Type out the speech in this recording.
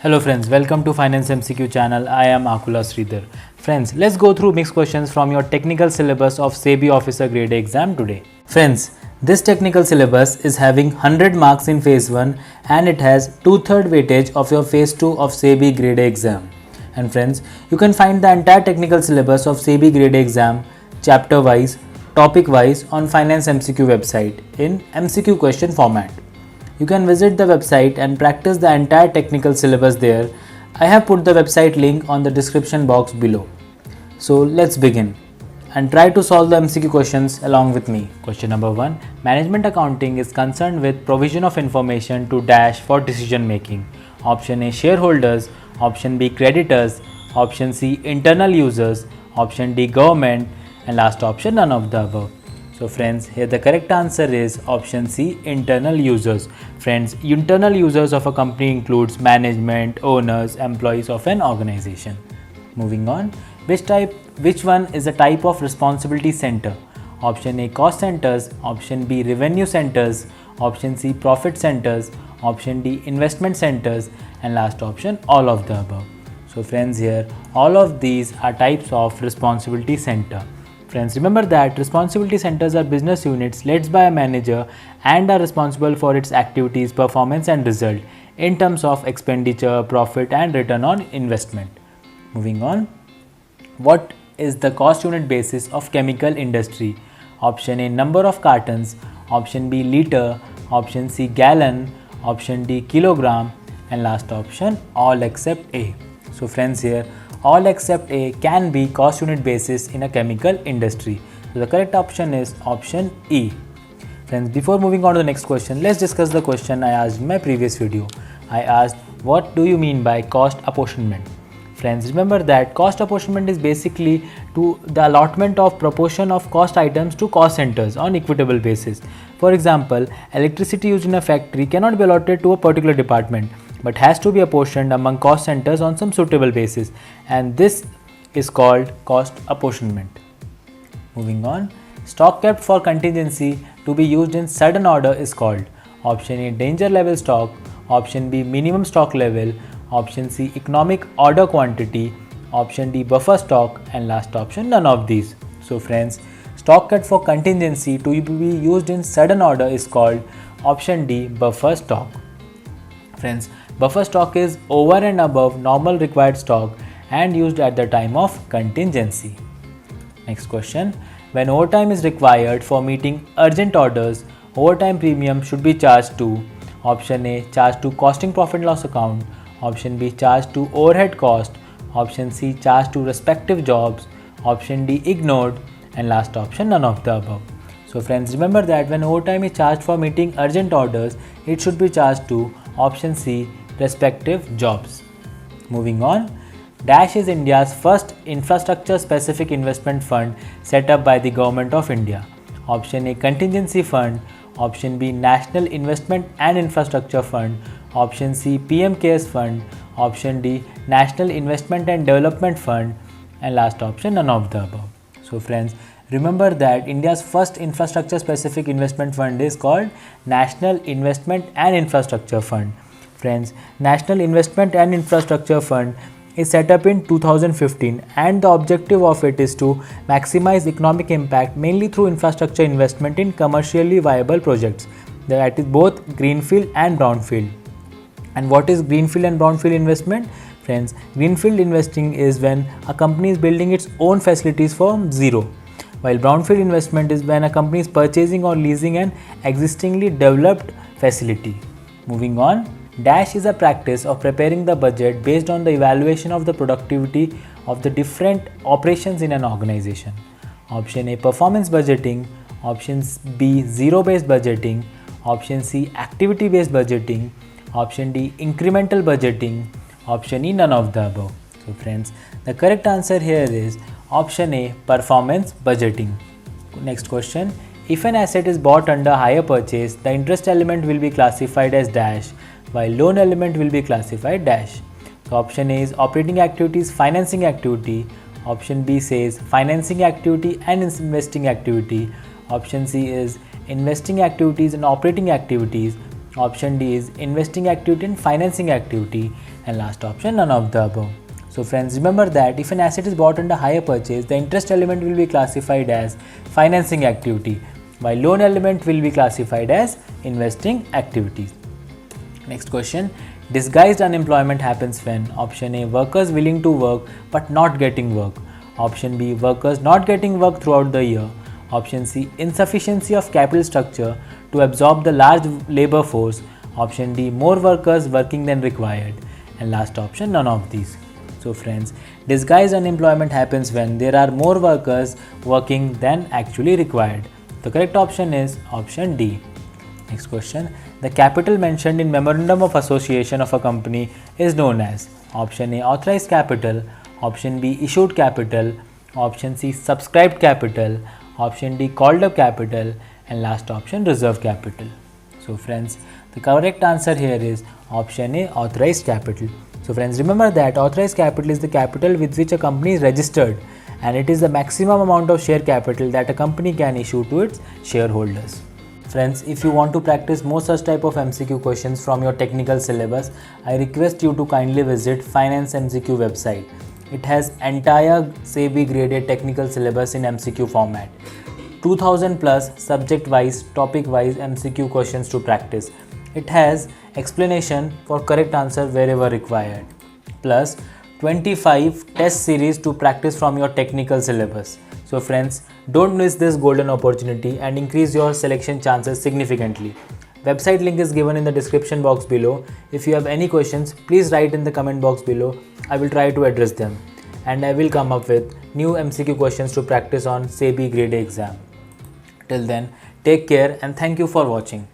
Hello friends, welcome to Finance MCQ channel. I am Akula Sridhar. Friends, let's go through mixed questions from your technical syllabus of SEBI Officer Grade A exam today. Friends, this technical syllabus is having 100 marks in phase 1 and it has 2/3 weightage of your phase 2 of SEBI Grade A exam. And friends, you can find the entire technical syllabus of SEBI Grade A exam chapter wise, topic wise on Finance MCQ website in MCQ question format. You can visit the website and practice the entire technical syllabus there. I have put the website link on the description box below. So let's begin and try to solve the MCQ questions along with me. Question number 1. Management accounting is concerned with provision of information to dash for decision making. Option A, shareholders. Option B, creditors. Option C, internal users. Option D, government. And last option, none of the above. So friends, here the correct answer is option C, internal users. Friends, internal users of a company includes management, owners, employees of an organization. Moving on, which one is a type of responsibility center? Option A, cost centers. Option B, revenue centers. Option C, profit centers. Option D, investment centers. And last option, all of the above. So friends, here all of these are types of responsibility center. Friends, remember that responsibility centers are business units led by a manager and are responsible for its activities, performance and result in terms of expenditure, profit and return on investment. Moving on, what is the cost unit basis of chemical industry? Option A, number of cartons. Option B, liter. Option C, gallon. Option D, kilogram. And last option, all except A. So friends, here all except A can be cost unit basis in a chemical industry. So the correct option is option E. Friends, before moving on to the next question, let's discuss the question I asked in my previous video. I asked, what do you mean by cost apportionment? Friends, remember that cost apportionment is basically to the allotment of proportion of cost items to cost centers on equitable basis. For example, electricity used in a factory cannot be allotted to a particular department, but has to be apportioned among cost centers on some suitable basis, and this is called cost apportionment. Moving on, stock kept for contingency to be used in sudden order is called option A, danger level stock. Option B, minimum stock level. Option C, economic order quantity. Option D, buffer stock. And last option, none of these. So friends, stock kept for contingency to be used in sudden order is called option D, buffer stock. Friends, buffer stock is over and above normal required stock and used at the time of contingency. Next question. When overtime is required for meeting urgent orders, overtime premium should be charged to option A, charged to costing profit and loss account. Option B, charged to overhead cost. Option C, charged to respective jobs. Option D, ignored. And last option, none of the above. So friends, remember that when overtime is charged for meeting urgent orders, it should be charged to option C, respective jobs. Moving on, Dash is India's first infrastructure specific investment fund set up by the Government of India. Option A, contingency fund. Option B, National Investment and Infrastructure Fund. Option C, PM Cares Fund. Option D, National Investment and Development Fund. And last option, none of the above. So friends, remember that India's first infrastructure specific investment fund is called National Investment and Infrastructure Fund. Friends, National Investment and Infrastructure Fund is set up in 2015 and the objective of it is to maximize economic impact mainly through infrastructure investment in commercially viable projects, that is both greenfield and brownfield. And what is greenfield and brownfield investment? Friends, greenfield investing is when a company is building its own facilities from zero, while brownfield investment is when a company is purchasing or leasing an existingly developed facility. Moving on, Dash is a practice of preparing the budget based on the evaluation of the productivity of the different operations in an organization. Option A, performance budgeting. Option B, zero-based budgeting. Option C, activity-based budgeting. Option D, incremental budgeting. Option E, none of the above. So friends, the correct answer here is option A, performance budgeting. Next question. If an asset is bought under hire purchase, the interest element will be classified as dash, while loan element will be classified dash. So option A is operating activities, financing activity. Option B says financing activity and investing activity. Option C is investing activities and operating activities. Option D is investing activity and financing activity. And last option, none of the above. So friends, remember that if an asset is bought under hire purchase, the interest element will be classified as financing activity, while loan element will be classified as investing activities. Next question, disguised unemployment happens when option A, workers willing to work but not getting work. Option B, workers not getting work throughout the year. Option C, insufficiency of capital structure to absorb the large labor force. Option D, more workers working than required. And last option, none of these. So friends, disguised unemployment happens when there are more workers working than actually required. The correct option is option D. Next question, the capital mentioned in memorandum of association of a company is known as option A, authorized capital. Option B, issued capital. Option C, subscribed capital. Option D, called up capital. And last option, reserve capital. So friends, the correct answer here is option A, authorized capital. So friends, remember that authorized capital is the capital with which a company is registered, and it is the maximum amount of share capital that a company can issue to its shareholders. Friends, if you want to practice more such type of MCQ questions from your technical syllabus, I request you to kindly visit Finance MCQ website. It has entire SEBI graded technical syllabus in MCQ format. 2000 plus subject wise, topic wise MCQ questions to practice. It has explanation for correct answer wherever required, plus 25 test series to practice from your technical syllabus. So friends, don't miss this golden opportunity and increase your selection chances significantly. Website link is given in the description box below. If you have any questions, please write in the comment box below. I will try to address them, and I will come up with new MCQ questions to practice on SEBI grade A exam. Till then, take care and thank you for watching.